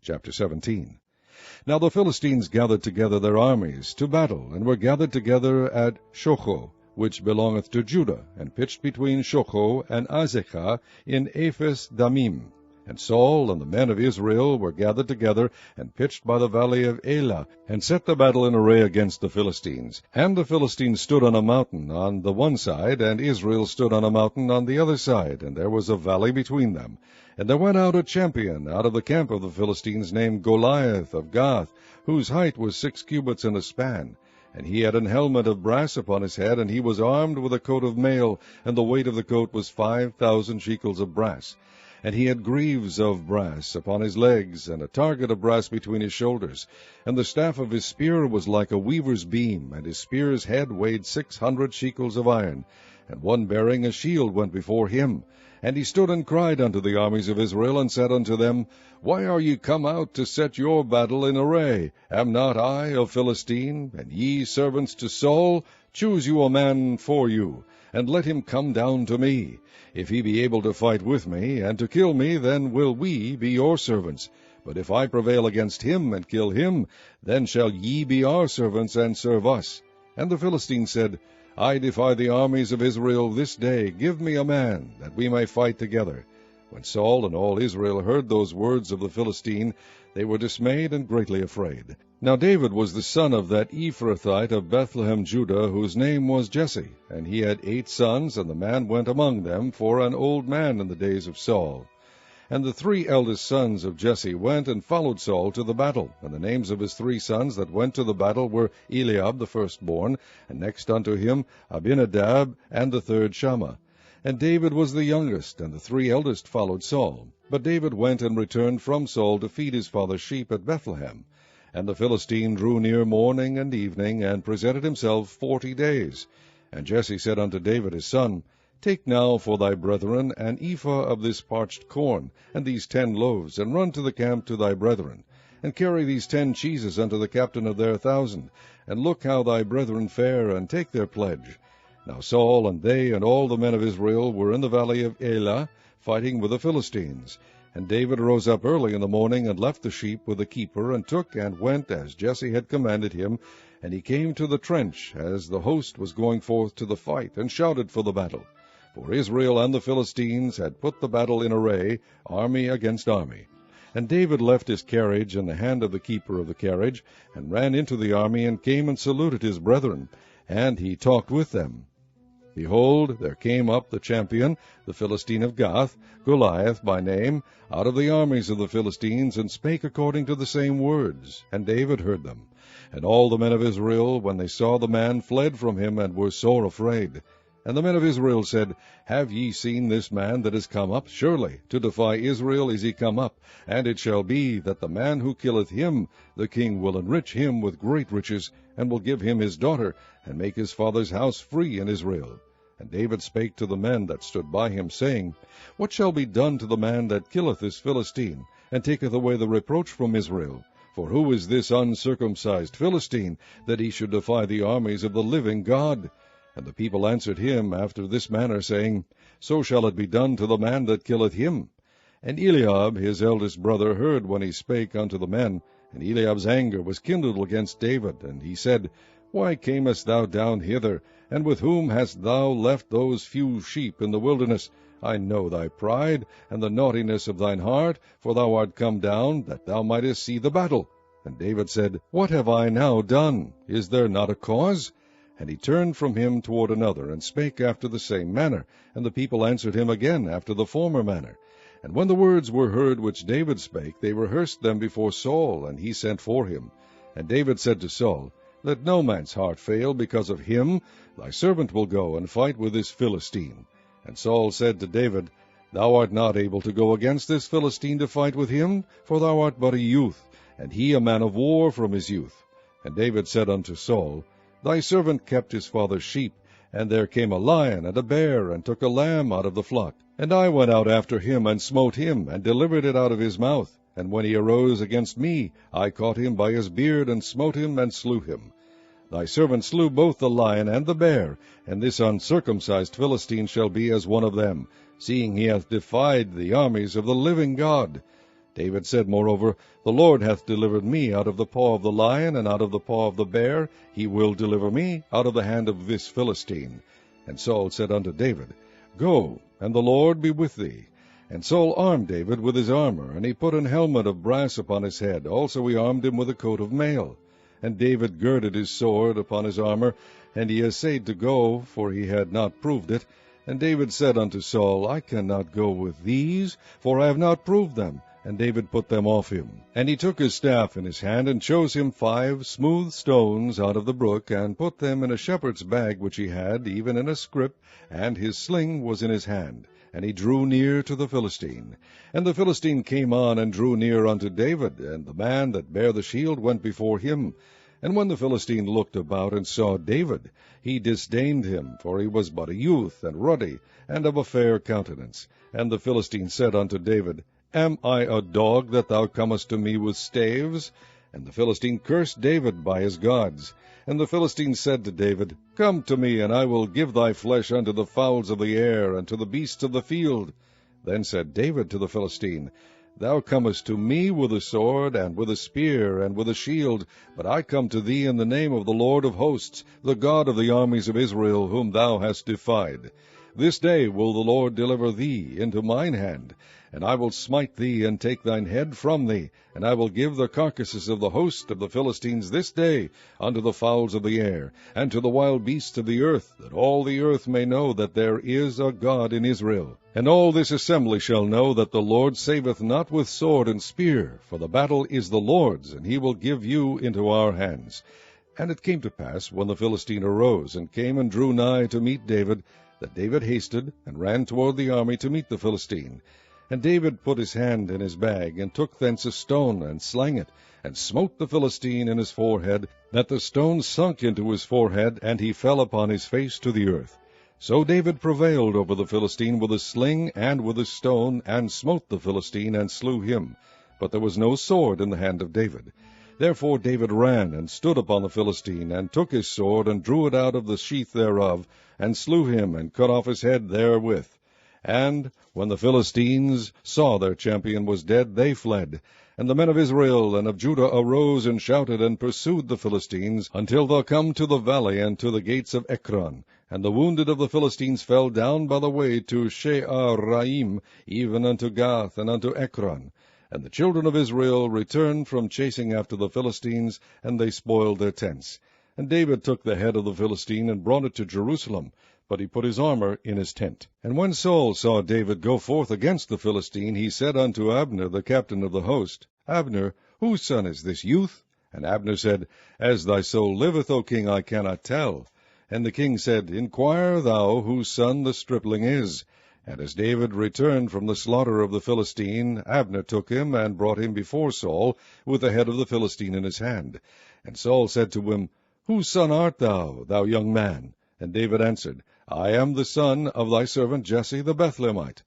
Chapter 17. Now the Philistines gathered together their armies to battle, and were gathered together at Shocho, which belongeth to Judah, and pitched between Shocho and Azekah in Ephes Dammim. And Saul and the men of Israel were gathered together, and pitched by the valley of Elah, and set the battle in array against the Philistines. And the Philistines stood on a mountain on the one side, and Israel stood on a mountain on the other side, and there was a valley between them. And there went out a champion out of the camp of the Philistines, named Goliath of Gath, whose height was 6 cubits and a span. And he had an helmet of brass upon his head, and he was armed with a coat of mail, and the weight of the coat was 5,000 shekels of brass. And he had greaves of brass upon his legs, and a target of brass between his shoulders. And the staff of his spear was like a weaver's beam, and his spear's head weighed 600 shekels of iron. And one bearing a shield went before him. And he stood and cried unto the armies of Israel, and said unto them, Why are ye come out to set your battle in array? Am not I a Philistine, and ye servants to Saul? Choose you a man for you, and let him come down to me. If he be able to fight with me, and to kill me, then will we be your servants. But if I prevail against him, and kill him, then shall ye be our servants, and serve us. And the Philistines said, I defy the armies of Israel this day. Give me a man, that we may fight together. When Saul and all Israel heard those words of the Philistine, they were dismayed and greatly afraid. Now David was the son of that Ephrathite of Bethlehem, Judah, whose name was Jesse. And he had 8 sons, and the man went among them for an old man in the days of Saul. And the 3 eldest sons of Jesse went and followed Saul to the battle. And the names of his 3 sons that went to the battle were Eliab the firstborn, and next unto him Abinadab, and the third Shammah. And David was the youngest, and the 3 eldest followed Saul. But David went and returned from Saul to feed his father's sheep at Bethlehem. And the Philistine drew near morning and evening, and presented himself 40 days. And Jesse said unto David his son, Take now for thy brethren an ephah of this parched corn, and these 10 loaves, and run to the camp to thy brethren. And carry these 10 cheeses unto the captain of their 1,000, and look how thy brethren fare, and take their pledge. Now Saul and they and all the men of Israel were in the valley of Elah, fighting with the Philistines. And David rose up early in the morning, and left the sheep with the keeper, and took and went as Jesse had commanded him. And he came to the trench, as the host was going forth to the fight, and shouted for the battle. For Israel and the Philistines had put the battle in array, army against army. And David left his carriage in the hand of the keeper of the carriage, and ran into the army, and came and saluted his brethren. And he talked with them. Behold, there came up the champion, the Philistine of Gath, Goliath by name, out of the armies of the Philistines, and spake according to the same words. And David heard them. And all the men of Israel, when they saw the man, fled from him, and were sore afraid. And the men of Israel said, Have ye seen this man that is come up? Surely to defy Israel is he come up. And it shall be that the man who killeth him, the king will enrich him with great riches, and will give him his daughter, and make his father's house free in Israel. And David spake to the men that stood by him, saying, What shall be done to the man that killeth this Philistine, and taketh away the reproach from Israel? For who is this uncircumcised Philistine, that he should defy the armies of the living God? And the people answered him after this manner, saying, So shall it be done to the man that killeth him. And Eliab his eldest brother heard when he spake unto the men. And Eliab's anger was kindled against David. And he said, Why camest thou down hither? And with whom hast thou left those few sheep in the wilderness? I know thy pride, and the naughtiness of thine heart, for thou art come down, that thou mightest see the battle. And David said, What have I now done? Is there not a cause? And he turned from him toward another, and spake after the same manner. And the people answered him again after the former manner. And when the words were heard which David spake, they rehearsed them before Saul, and he sent for him. And David said to Saul, Let no man's heart fail because of him. Thy servant will go and fight with this Philistine. And Saul said to David, Thou art not able to go against this Philistine to fight with him, for thou art but a youth, and he a man of war from his youth. And David said unto Saul, Thy servant kept his father's sheep, and there came a lion and a bear, and took a lamb out of the flock. And I went out after him, and smote him, and delivered it out of his mouth. And when he arose against me, I caught him by his beard, and smote him, and slew him. Thy servant slew both the lion and the bear, and this uncircumcised Philistine shall be as one of them, seeing he hath defied the armies of the living God. David said, moreover, The Lord hath delivered me out of the paw of the lion, and out of the paw of the bear. He will deliver me out of the hand of this Philistine. And Saul said unto David, Go, and the Lord be with thee. And Saul armed David with his armor, and he put an helmet of brass upon his head. Also he armed him with a coat of mail. And David girded his sword upon his armor, and he essayed to go, for he had not proved it. And David said unto Saul, I cannot go with these, for I have not proved them. And David put them off him. And he took his staff in his hand, and chose him 5 smooth stones out of the brook, and put them in a shepherd's bag which he had, even in a scrip, and his sling was in his hand. And he drew near to the Philistine. And the Philistine came on, and drew near unto David, and the man that bare the shield went before him. And when the Philistine looked about and saw David, he disdained him, for he was but a youth, and ruddy, and of a fair countenance. And the Philistine said unto David, Am I a dog that thou comest to me with staves? And the Philistine cursed David by his gods. And the Philistine said to David, Come to me, and I will give thy flesh unto the fowls of the air, and to the beasts of the field. Then said David to the Philistine, Thou comest to me with a sword, and with a spear, and with a shield, but I come to thee in the name of the Lord of hosts, the God of the armies of Israel, whom thou hast defied. This day will the Lord deliver thee into mine hand, and I will smite thee, and take thine head from thee, and I will give the carcasses of the host of the Philistines this day unto the fowls of the air, and to the wild beasts of the earth, that all the earth may know that there is a God in Israel. And all this assembly shall know that the Lord saveth not with sword and spear, for the battle is the Lord's, and he will give you into our hands. And it came to pass, when the Philistine arose, and came and drew nigh to meet David, that David hasted, and ran toward the army to meet the Philistine. And David put his hand in his bag, and took thence a stone, and slang it, and smote the Philistine in his forehead, that the stone sunk into his forehead, and he fell upon his face to the earth. So David prevailed over the Philistine with a sling and with a stone, and smote the Philistine, and slew him. But there was no sword in the hand of David. Therefore David ran, and stood upon the Philistine, and took his sword, and drew it out of the sheath thereof, and slew him, and cut off his head therewith. And when the Philistines saw their champion was dead, they fled. And the men of Israel and of Judah arose and shouted, and pursued the Philistines, until they come to the valley, and to the gates of Ekron. And the wounded of the Philistines fell down by the way to She'araim, even unto Gath, and unto Ekron. And the children of Israel returned from chasing after the Philistines, and they spoiled their tents. And David took the head of the Philistine, and brought it to Jerusalem, but he put his armor in his tent. And when Saul saw David go forth against the Philistine, he said unto Abner, the captain of the host, Abner, whose son is this youth? And Abner said, As thy soul liveth, O king, I cannot tell. And the king said, Inquire thou whose son the stripling is. And as David returned from the slaughter of the Philistine, Abner took him, and brought him before Saul, with the head of the Philistine in his hand. And Saul said to him, Whose son art thou, thou young man? And David answered, I am the son of thy servant Jesse the Bethlehemite.